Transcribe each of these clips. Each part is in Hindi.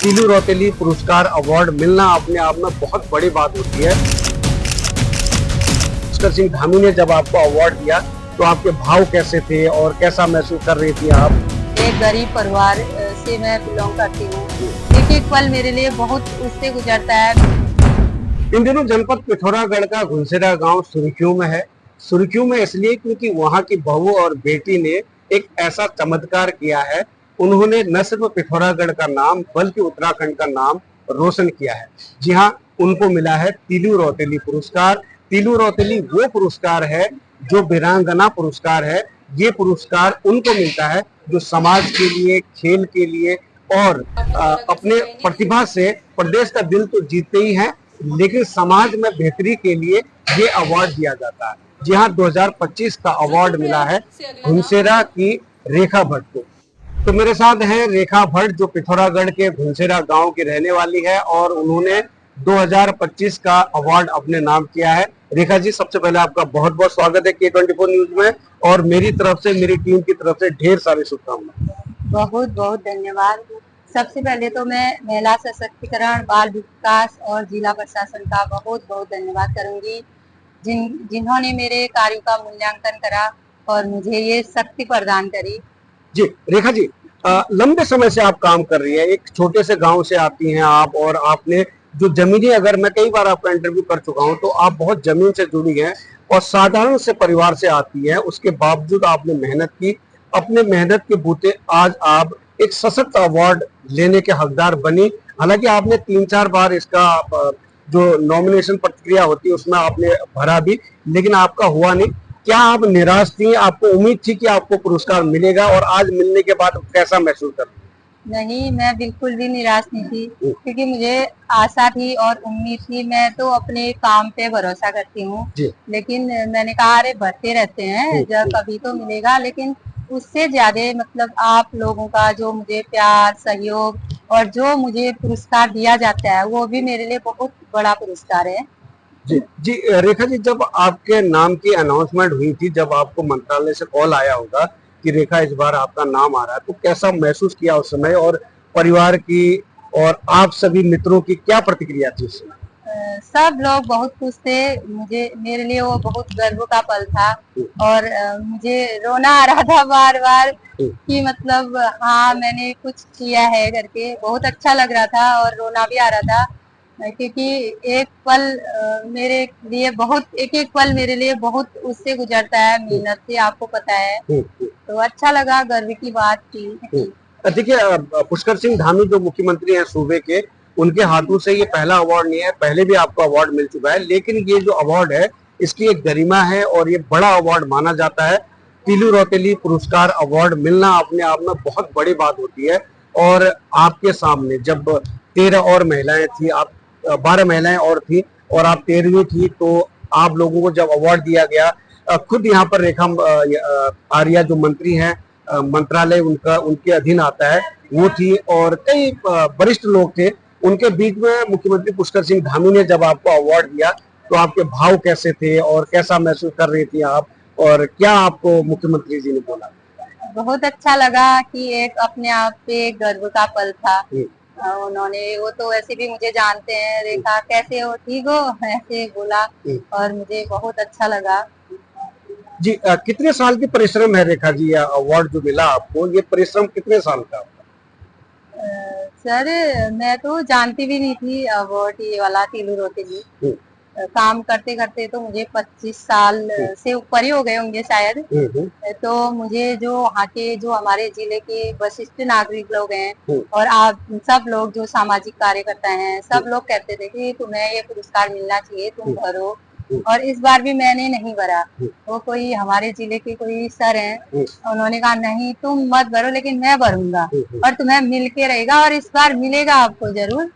तीलू रौतेली पुरस्कार अवार्ड मिलना अपने आप में बहुत बड़ी बात होती है। पुष्कर सिंह धामी ने जब आपको अवार्ड दिया तो आपके भाव कैसे थे और कैसा महसूस कर रही थी आप? एक गरीब परिवार से मैं बिलोंग करती हूँ। एक एक पल मेरे लिए बहुत उससे गुजरता है। इन दिनों जनपद पिथौरागढ़ का घुनसेरा गांव सुर्खियों में है। सुर्खियों में इसलिए क्योंकि वहां की बहू और बेटी ने एक ऐसा चमत्कार किया है। उन्होंने न सिर्फ पिथौरागढ़ का नाम बल्कि उत्तराखंड का नाम रोशन किया है। जी हाँ, उनको मिला है तीलू रौतेली पुरस्कार। तीलू रौतेली वो पुरस्कार है जो वीरांगना पुरस्कार है। ये पुरस्कार उनको मिलता है जो समाज के लिए, खेल के लिए और अपने प्रतिभा से प्रदेश का दिल तो जीतते ही हैं, लेकिन समाज में बेहतरी के लिए ये अवार्ड दिया जाता है। जी हाँ, 2025 का अवार्ड मिला है घुनसेरा की रेखा भट्ट को। तो मेरे साथ है रेखा भट्ट जो पिथौरागढ़ के घुनसेरा गांव की रहने वाली है और उन्होंने 2025 का अवार्ड अपने नाम किया है। रेखा जी, सबसे पहले आपका बहुत बहुत स्वागत है K24 न्यूज में और मेरी तरफ से, मेरी टीम की तरफ से ढेर सारी शुभकामनाएं। बहुत बहुत धन्यवाद। सबसे पहले तो मैं महिला सशक्तिकरण, बाल विकास और जिला प्रशासन का बहुत बहुत धन्यवाद करूंगी जिन्होंने मेरे कार्यों का मूल्यांकन करा और मुझे ये शक्ति प्रदान करी। जी रेखा जी, लंबे समय से आप काम कर रही है, एक छोटे से गांव से आती हैं आप और आपने जो जमीनी, अगर मैं कई बार आपका इंटरव्यू कर चुका हूं तो आप बहुत जमीन से जुड़ी हैं और साधारण से परिवार से आती हैं। उसके बावजूद आपने मेहनत की, अपने मेहनत के बूते आज आप एक सशक्त अवार्ड लेने के हकदार बनी। हालांकि आपने 3-4 बार इसका जो नॉमिनेशन प्रक्रिया होती है उसमें आपने भरा भी, लेकिन आपका हुआ नहीं। क्या आप निराश थी? आपको उम्मीद थी कि आपको पुरस्कार मिलेगा और आज मिलने के बाद कैसा महसूस कर? नहीं, मैं बिल्कुल भी निराश नहीं थी क्योंकि मुझे आशा थी और उम्मीद थी। मैं तो अपने काम पे भरोसा करती हूँ, लेकिन मैंने कहा अरे भरते रहते हैं, जब कभी तो मिलेगा। लेकिन उससे ज्यादा मतलब आप लोगों का जो मुझे प्यार, सहयोग और जो मुझे पुरस्कार दिया जाता है वो भी मेरे लिए बहुत बड़ा पुरस्कार है। जी जी रेखा जी, जब आपके नाम की अनाउंसमेंट हुई थी, जब आपको मंत्रालय से कॉल आया होगा कि रेखा इस बार आपका नाम आ रहा है, तो कैसा महसूस किया उस समय और परिवार की और आप सभी मित्रों की क्या प्रतिक्रिया थी उस समय? सब लोग बहुत खुश थे। मेरे लिए वो बहुत गर्व का पल था और मुझे रोना आ रहा था बार बार कि मतलब हाँ मैंने कुछ किया है करके। बहुत अच्छा लग रहा था और रोना भी आ रहा था क्योंकि एक पल मेरे लिए बहुत, एक एक पल मेरे लिए बहुत उससे गुजरता है, मेहनत से, आपको पता है। तो अच्छा लगा, गर्व की बात थी। देखिए, पुष्कर सिंह धामी जो मुख्यमंत्री हैं सूबे के, उनके हाथों से ये पहला अवार्ड नहीं है, पहले भी आपको अवार्ड मिल चुका है, लेकिन ये जो अवार्ड है इसकी एक गरिमा है और ये बड़ा अवार्ड माना जाता है। तीलू रौतेली पुरस्कार अवार्ड मिलना अपने आप में बहुत बड़ी बात होती है और आपके सामने जब 13 और महिलाएं थी, आप 12 महिलाएं और थी और आप 13वीं थी, तो आप लोगों को जब अवार्ड दिया गया, खुद यहाँ पर रेखा आर्या जो मंत्री हैं, मंत्रालय उनका उनके अधीन आता है, वो थी और कई वरिष्ठ लोग थे। उनके बीच में मुख्यमंत्री पुष्कर सिंह धामी ने जब आपको अवार्ड दिया तो आपके भाव कैसे थे और कैसा महसूस कर रही थी आप, और क्या आपको मुख्यमंत्री जी ने बोला? बहुत अच्छा लगा कि एक अपने आप पे गर्व का पल था। उन्होंने, वो तो वैसे भी मुझे जानते हैं, रेखा कैसे हो, ठीक हो, ऐसे बोला और मुझे बहुत अच्छा लगा। जी, कितने साल की परिश्रम है रेखा जी, यह अवार्ड जो मिला आपको, ये परिश्रम कितने साल का? सर मैं तो जानती भी नहीं थी अवार्ड ये वाला तीलू रौतेली। काम करते करते तो मुझे 25 साल से ऊपर ही हो गए होंगे शायद। तो मुझे जो वहाँ के, जो हमारे जिले के वरिष्ठ नागरिक लोग हैं और आप सब लोग जो सामाजिक कार्यकर्ता हैं, सब लोग कहते थे कि तुम्हें ये पुरस्कार मिलना चाहिए, तुम भरो। और इस बार भी मैंने नहीं भरा। वो कोई हमारे जिले के कोई सर हैं, उन्होंने कहा नहीं तुम मत भरो, लेकिन मैं भरूंगा और तुम्हें मिल के रहेगा और इस बार मिलेगा आपको जरूर।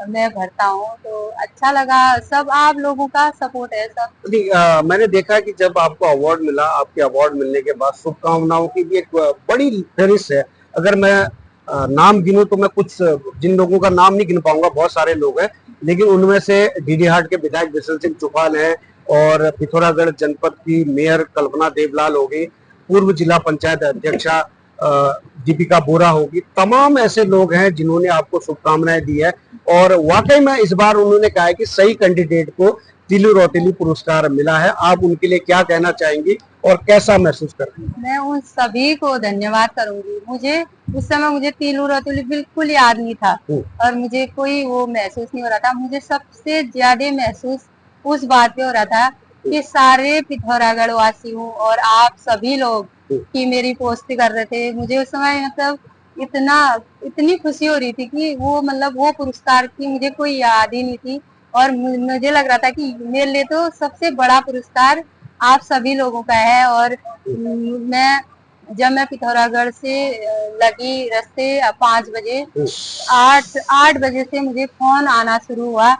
मैं भरता हूँ। तो अच्छा लगा, सब आप लोगों का सपोर्ट है सब। मैंने देखा कि जब आपको अवार्ड मिला, आपके अवार्ड मिलने के बाद शुभकामनाओं की भी एक बड़ी फहरिस्त है। अगर मैं नाम गिनूं तो मैं कुछ, जिन लोगों का नाम नहीं गिन पाऊंगा, बहुत सारे लोग हैं, लेकिन उनमें से डीडीहाट के विधायक बिशन सिंह चौहान है और पिथौरागढ़ जनपद की मेयर कल्पना देवलाल हो गई, पूर्व जिला पंचायत अध्यक्षा दीपिका बोरा होगी, तमाम ऐसे लोग हैं जिन्होंने आपको शुभकामनाएं दी है। और वाकई में इस बार उन्होंने कहा है कि सही कैंडिडेट को तिलु रौतेली पुरस्कार मिला है। आप उनके लिए क्या कहना चाहेंगी और कैसा महसूस कर रही हैं? मैं उन सभी को धन्यवाद करूंगी। मुझे उस समय मुझे तिलु रौतेली बिल्कुल याद नहीं था और मुझे कोई वो महसूस नहीं हो रहा था। मुझे सबसे ज्यादा महसूस उस बात पे हो रहा था कि सारे पिथौरागढ़ वासियों और आप सभी लोग की मेरी पोस्ट कर रहे थे। मुझे उस समय मतलब इतनी खुशी हो रही थी कि वो मतलब वो पुरस्कार की मुझे कोई याद ही नहीं थी और मुझे लग रहा था कि मेरे लिए तो सबसे बड़ा पुरस्कार आप सभी लोगों का है। और जब मैं पिथौरागढ़ से लगी रास्ते 5 बजे 8 बजे से मुझे फोन आना शुरू हुआ।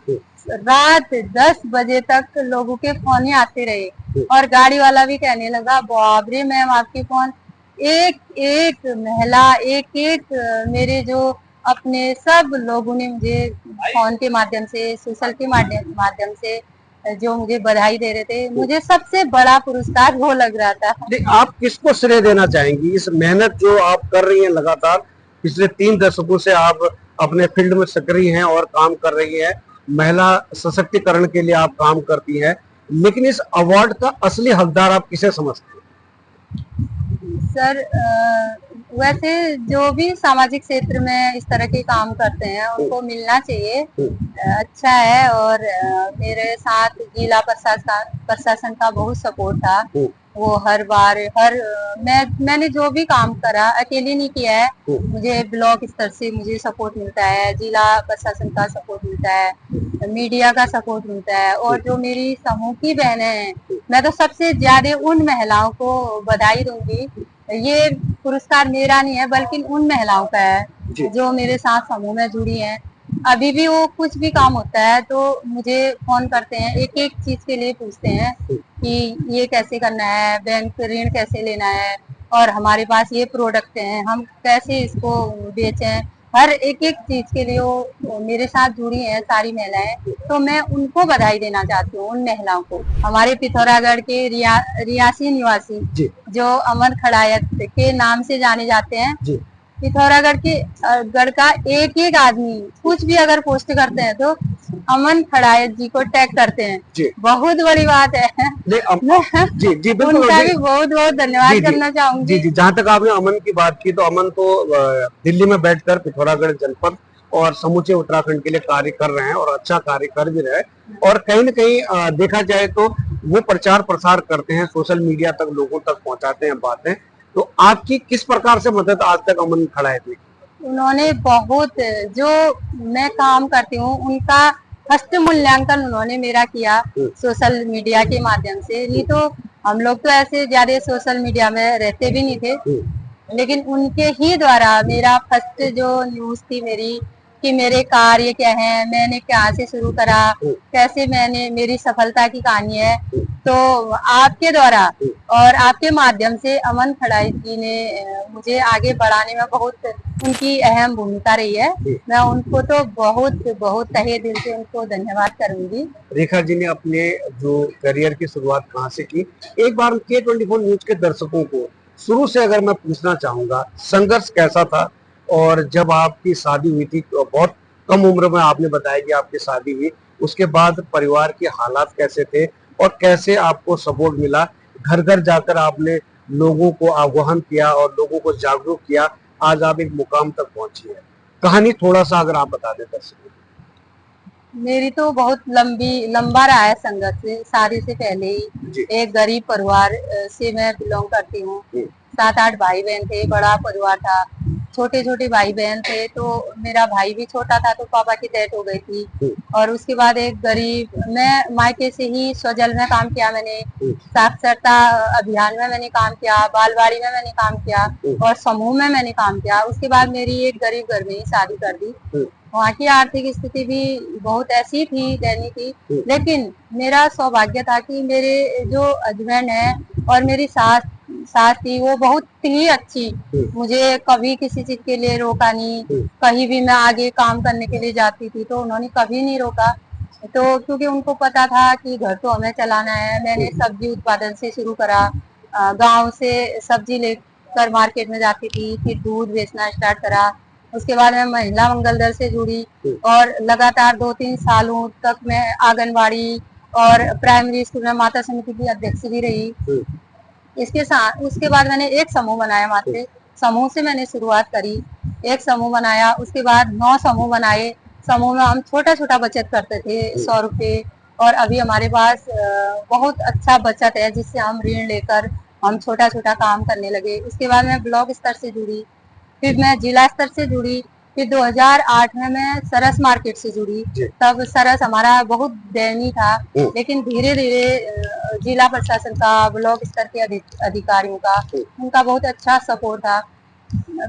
रात 10 बजे तक लोगों के फोन ही आते रहे और गाड़ी वाला भी कहने लगा, बाप रे मैम आपके फोन। एक एक महिला, एक एक मेरे जो अपने सब लोगों ने मुझे फोन के माध्यम से, सोशल के माध्यम से जो मुझे बधाई दे रहे थे। मुझे सबसे बड़ा पुरस्कार वो लग रहा था। आप किसको श्रेय देना चाहेंगी इस मेहनत जो आप कर रही हैं लगातार? पिछले 3 दशकों से आप अपने फील्ड में सक्रिय हैं और काम कर रही हैं, महिला सशक्तिकरण के लिए आप काम करती हैं, लेकिन इस अवार्ड का असली हकदार आप किसे समझते हैं? सर वैसे जो भी सामाजिक क्षेत्र में इस तरह के काम करते हैं उनको मिलना चाहिए। अच्छा है। और मेरे साथ जिला प्रशासन का बहुत सपोर्ट था। वो हर बार मैंने जो भी काम करा अकेले नहीं किया है। मुझे ब्लॉक स्तर से मुझे सपोर्ट मिलता है, जिला प्रशासन का सपोर्ट मिलता है, मीडिया का सपोर्ट मिलता है। और जो मेरी समूह की बहनें हैं, मैं तो सबसे ज्यादा उन महिलाओं को बधाई दूंगी। ये पुरस्कार मेरा नहीं है बल्कि उन महिलाओं का है जो मेरे साथ समूह में जुड़ी हैं। अभी भी वो कुछ भी काम होता है तो मुझे फोन करते हैं, एक एक चीज के लिए पूछते हैं कि ये कैसे करना है, बैंक ऋण कैसे लेना है और हमारे पास ये प्रोडक्ट हैं, हम कैसे इसको बेचें। हर एक एक चीज के लिए वो मेरे साथ जुड़ी हैं सारी महिलाएं। तो मैं उनको बधाई देना चाहती हूँ, उन महिलाओं को। हमारे पिथौरागढ़ के रियासी निवासी जो अमन खड़ायत के नाम से जाने जाते हैं, पिथौरागढ़ के गढ़ का एक एक आदमी कुछ भी अगर पोस्ट करते हैं तो अमन खड़ायत जी को टैग करते हैं। बहुत बड़ी बात है। उनका भी बहुत बहुत धन्यवाद करना चाहूंगी। जी, जहाँ तक आपने अमन की बात की, तो अमन तो दिल्ली में बैठकर पिथौरागढ़ जनपद और समूचे उत्तराखंड के लिए कार्य कर रहे हैं और अच्छा कार्य कर भी रहे हैं। और कहीं न कहीं देखा जाए तो वो प्रचार प्रसार करते हैं, सोशल मीडिया तक लोगों तक पहुंचाते हैं बातें। तो आपकी किस प्रकार से मदद आज तक अमन खड़ायत ने? उन्होंने बहुत, जो मैं काम करती हूँ उनका हस्त मूल्यांकन उन्होंने मेरा किया सोशल मीडिया के माध्यम से। नहीं तो हम लोग तो ऐसे ज्यादा सोशल मीडिया में रहते भी नहीं थे, लेकिन उनके ही द्वारा मेरा फर्स्ट जो न्यूज थी मेरी कि मेरे कार्य क्या है, मैंने कहाँ से शुरू करा, कैसे मैंने, मेरी सफलता की कहानी है। तो आपके द्वारा और आपके माध्यम से अमन खड़ायत जी ने मुझे आगे बढ़ाने में बहुत उनकी अहम भूमिका रही है। मैं उनको तो बहुत बहुत तहे दिल से उनको धन्यवाद करूंगी। रेखा जी ने अपने जो करियर की शुरुआत कहाँ से की, एक बार K24 न्यूज के दर्शकों को शुरू से अगर मैं पूछना चाहूंगा, संघर्ष कैसा था? और जब आपकी शादी हुई थी तो बहुत कम उम्र में आपने बताया कि आपकी शादी हुई, उसके बाद परिवार के हालात कैसे थे और कैसे आपको सपोर्ट मिला? घर घर जाकर आपने लोगों को आह्वान किया और लोगों को जागरूक किया, आज आप एक मुकाम तक पहुंची है। कहानी थोड़ा सा अगर आप बता दें दर्शकों। मेरी तो बहुत लंबा रहा है संघर्ष। शादी से पहले ही एक गरीब परिवार से मैं बिलोंग करती हूँ। 7-8 भाई बहन थे, बड़ा परिवार था, छोटे छोटे भाई बहन थे। तो मेरा भाई भी छोटा था तो पापा की डेथ हो गई थी। और उसके बाद एक गरीब, मैं मायके से ही स्वजल में काम किया, मैंने साक्षरता अभियान में मैंने काम किया, बालवाड़ी में मैंने काम किया और समूह में मैंने काम किया। उसके बाद मेरी एक गरीब घर में ही शादी कर दी। वहाँ की आर्थिक स्थिति भी बहुत ऐसी थी, दयनीय थी, लेकिन मेरा सौभाग्य था कि मेरे जो हस्बैंड है और मेरी सास थी, वो बहुत ही अच्छी, मुझे कभी किसी चीज के लिए रोका नहीं। कहीं भी मैं आगे काम करने के लिए जाती थी तो उन्होंने कभी नहीं रोका। तो क्योंकि उनको पता था कि घर तो हमें चलाना है। मैंने सब्जी उत्पादन से शुरू करा, गांव से सब्जी कर मार्केट में जाती थी, फिर दूध बेचना स्टार्ट करा। उसके बाद मैं महिला मंगल दल से जुड़ी और लगातार 2-3 सालों तक मैं आंगनबाड़ी और प्राइमरी स्कूल में माता समिति की अध्यक्ष भी रही। इसके साथ उसके बाद मैंने एक समूह बनाया, मात्र समूह से मैंने शुरुआत करी। एक समूह बनाया, उसके बाद 9 समूह बनाए। समूह में हम छोटा छोटा बचत करते थे, 100 रुपए। और अभी हमारे पास बहुत अच्छा बचत है, जिससे हम ऋण लेकर हम छोटा छोटा काम करने लगे। उसके बाद मैं ब्लॉक स्तर से जुड़ी, फिर मैं जिला स्तर से जुड़ी, फिर 2008 में मैं सरस मार्केट से जुड़ी। तब सरस हमारा बहुत दयनीय था, लेकिन धीरे धीरे जिला प्रशासन का, ब्लॉक स्तर के अधिकारियों का, उनका बहुत अच्छा सपोर्ट था।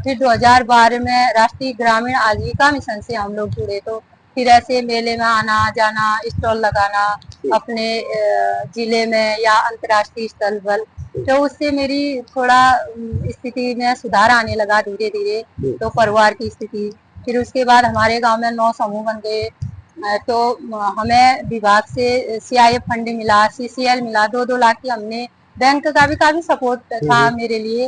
फिर 2012 में राष्ट्रीय ग्रामीण आजीविका मिशन से हम लोग जुड़े, तो फिर ऐसे मेले में आना जाना, स्टॉल लगाना अपने जिले में या अंतर्राष्ट्रीय स्तर पर, तो उससे मेरी थोड़ा स्थिति में सुधार आने लगा धीरे धीरे, तो परिवार की स्थिति। फिर उसके बाद हमारे गांव में 9 समूह बन गए, तो हमें विभाग से CIF फंड मिला, CCL मिला, 2-2 लाख की हमने। बैंक का भी काफी सपोर्ट था मेरे लिए।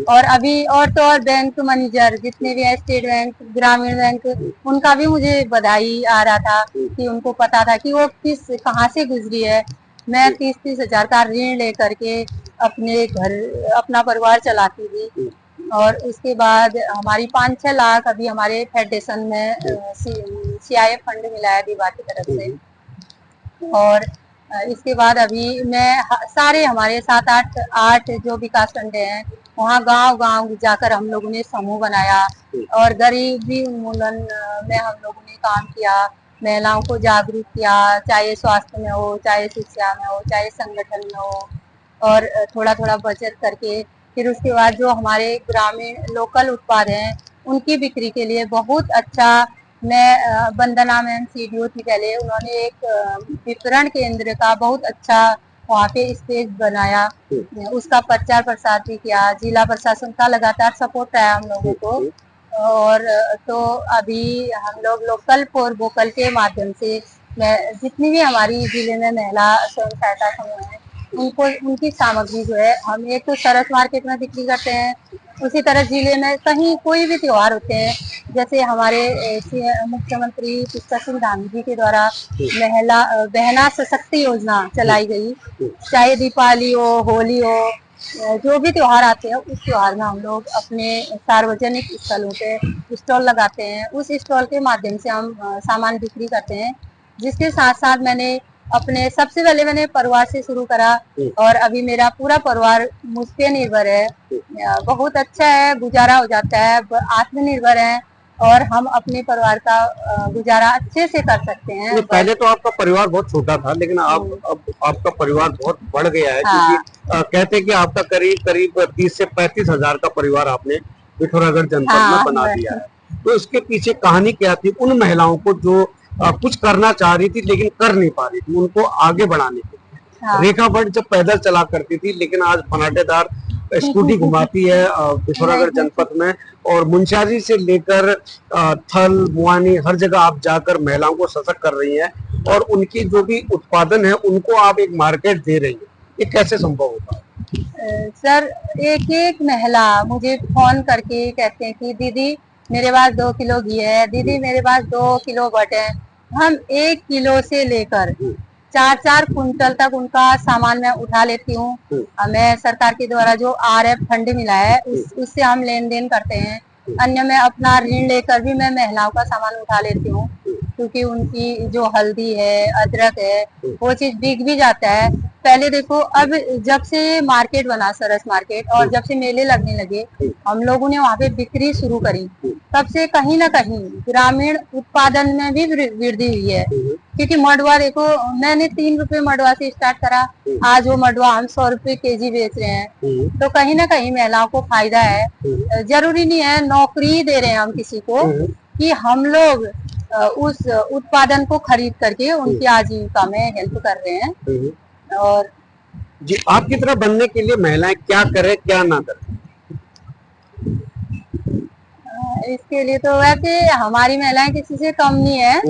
और अभी और तो और बैंक मैनेजर जितने भी है, स्टेट बैंक, ग्रामीण बैंक, उनका भी मुझे बधाई आ रहा था कि उनको पता था कि वो कहाँ से गुजरी है। मैं 30-30 हजार का ऋण लेकर के अपने घर, अपना परिवार चलाती थी। और उसके बाद हमारी 5-6 लाख अभी हमारे फेडरेशन में CIF फंड मिला है विभाग की तरफ से। और इसके बाद अभी मैं सारे हमारे 7-8 जो विकास खंड हैं, वहाँ गांव गांव जाकर हम लोगों ने समूह बनाया और गरीबी उन्मूलन में हम लोगों ने काम किया। महिलाओं को जागरूक किया, चाहे स्वास्थ्य में हो, चाहे शिक्षा में हो, चाहे संगठन में हो, और थोड़ा थोड़ा बचत करके। फिर उसके बाद जो हमारे ग्रामीण लोकल उत्पाद हैं, उनकी बिक्री के लिए बहुत अच्छा, मैं वंदना मैम CDO थी पहले, उन्होंने एक वितरण केंद्र का बहुत अच्छा वहाँ पे स्पेस बनाया, उसका प्रचार प्रसार भी किया। जिला प्रशासन का लगातार सपोर्ट रहा हम लोगों को। और तो अभी हम लोग लोकल फॉर वोकल के माध्यम से जितनी भी हमारी जिले में महिला स्वयं सहायता समूह है, उनको उनकी सामग्री जो है हम एक तो सरस मार्केट में बिक्री करते हैं, उसी तरह जिले में कहीं कोई भी त्योहार होते हैं, जैसे हमारे मुख्यमंत्री पुष्कर सिंह धामी जी के द्वारा महिला बहना सशक्ति योजना चलाई गई, चाहे दीपावली हो, होली हो, जो भी त्योहार आते हैं, उस त्योहार में हम लोग अपने सार्वजनिक स्थलों पे स्टॉल लगाते हैं। उस स्टॉल के माध्यम से हम सामान बिक्री करते हैं। जिसके साथ साथ मैंने अपने सबसे पहले मैंने परिवार से शुरू करा, और अभी मेरा पूरा परिवार मुझ पे निर्भर है। बहुत अच्छा है, गुजारा हो जाता है, आत्मनिर्भर है, और हम अपने परिवार का गुजारा अच्छे से कर सकते हैं। पहले तो आपका परिवार बहुत छोटा था, लेकिन अब आपका परिवार बहुत बढ़ गया है। हाँ। क्योंकि कहते हैं कि आपका करीब 30 से 35 हजार का परिवार आपने पिथौरागढ़ जनपद में बना दिया है। तो इसके पीछे कहानी क्या थी उन महिलाओं को जो कुछ करना चाह रही थी लेकिन कर नहीं पा रही थी, उनको आगे बढ़ाने के लिए? हाँ। रेखा भट्ट जब पैदल चला करती थी, लेकिन आज फनाटेदार स्कूटी घुमाती है पिथौरागढ़ जनपद में, और मुंशाजी से लेकर थल मुआनी हर जगह आप जाकर महिलाओं को सशक्त कर रही हैं, और उनकी जो भी उत्पादन है उनको आप एक मार्केट दे रही हैं। ये कैसे संभव होगा? सर, एक एक महिला मुझे फोन करके कहते हैं कि दीदी मेरे पास 2 किलो घी है, दीदी मेरे पास 2 किलो बटर है। हम 1 किलो से लेकर 4-4 कुंटल तक उनका सामान मैं उठा लेती हूँ। मैं सरकार के द्वारा जो RF फंड मिला है उससे हम लेन देन करते हैं। अन्य मैं अपना ऋण लेकर भी मैं महिलाओं का सामान उठा लेती हूँ, क्योंकि उनकी जो हल्दी है, अदरक है, वो चीज बिक भी जाता है। पहले देखो, अब जब से मार्केट बना सरस मार्केट, और जब से मेले लगने लगे, हम लोगों ने वहाँ पे बिक्री शुरू करी, तब से कहीं ना कहीं ग्रामीण उत्पादन में भी वृद्धि हुई है। क्योंकि मडवा देखो, मैंने 3 रुपए मडवा से स्टार्ट करा, आज वो मडवा हम 100 रुपए केजी बेच रहे हैं। तो कहीं ना कहीं महिलाओं को फायदा है। जरूरी नहीं है नौकरी दे रहे हैं हम किसी को, कि हम लोग उस उत्पादन को खरीद करके उनकी आजीविका में हेल्प कर रहे हैं। और जी, आपकी तरह बनने के लिए महिलाएं क्या करें क्या ना करें? इसके लिए तो वैसे हमारी महिलाएं किसी से कम नहीं है।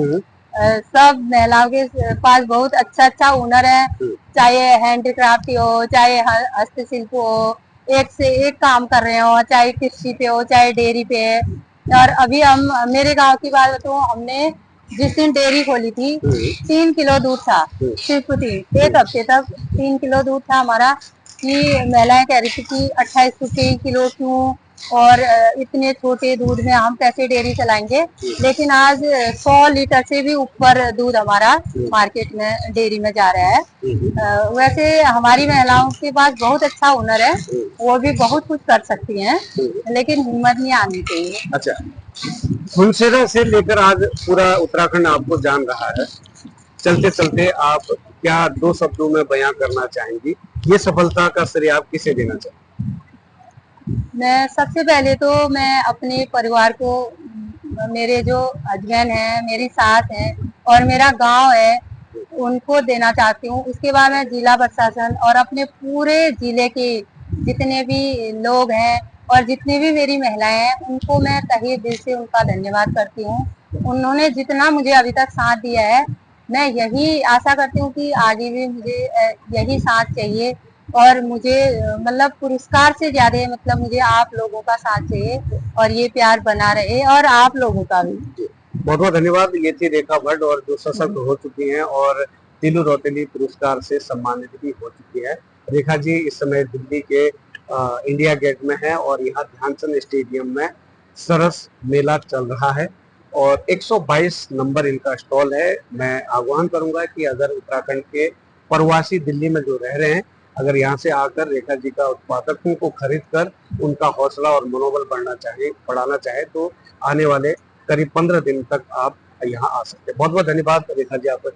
सब महिलाओं के पास बहुत अच्छा अच्छा हुनर है, चाहे हैंडीक्राफ्ट हो, चाहे हस्तशिल्प हो, एक से एक काम कर रहे हो, चाहे कृषि पे हो चाहे डेयरी पे है। और अभी हम मेरे गांव की बात बताऊं, हमने जिस दिन डेयरी खोली थी 3 किलो दूध था, सिर्फ 1 हफ्ते तक 3 किलो दूध था हमारा। कि महिलाएं कह रही थी कि 28 रुपए किलो क्यों, और इतने छोटे दूध में हम कैसे डेयरी चलाएंगे। लेकिन आज 100 लीटर से भी ऊपर दूध हमारा मार्केट में डेयरी में जा रहा है। वैसे हमारी महिलाओं के पास बहुत अच्छा हुनर है, वो भी बहुत कुछ कर सकती हैं, लेकिन हिम्मत नहीं आनी चाहिए। अच्छा, फुलसेरा से लेकर आज पूरा उत्तराखंड आपको जान रहा है। चलते चलते आप क्या 2 शब्दों में बयां करना चाहेंगी? ये सफलता का श्रेय आप किसे देना चाहेंगे? मैं सबसे पहले तो मैं अपने परिवार को, मेरे जो हस्बैंड है, मेरी सास है और मेरा गांव है, उनको देना चाहती हूँ। उसके बाद मैं जिला प्रशासन और अपने पूरे जिले के जितने भी लोग हैं और जितनी भी मेरी महिलाएं हैं, उनको मैं तहे दिल से उनका धन्यवाद करती हूँ। उन्होंने जितना मुझे अभी तक साथ दिया है, मैं यही आशा करती हूँ कि आगे भी मुझे यही साथ चाहिए। और मुझे मतलब पुरस्कार से ज्यादा मतलब मुझे आप लोगों का साथ चाहिए और ये प्यार बना रहे, और आप लोगों का भी। बहुत बहुत धन्यवाद। ये थी रेखा भट्ट, और जो सशक्त हो चुकी हैं और तीलू रौतेली पुरस्कार से सम्मानित भी हो चुकी है। रेखा जी इस समय दिल्ली के इंडिया गेट में है और यहाँ ध्यानचंद स्टेडियम में सरस मेला चल रहा है और 122 नंबर इनका स्टॉल है। मैं आह्वान करूंगा कि अगर उत्तराखंड के प्रवासी दिल्ली में जो रह रहे हैं, अगर यहाँ से आकर रेखा जी का उत्पादकों को खरीद कर उनका हौसला और मनोबल बढ़ाना चाहे तो आने वाले करीब 15 दिन तक आप यहाँ आ सकते हैं। बहुत बहुत धन्यवाद रेखा जी, आपका।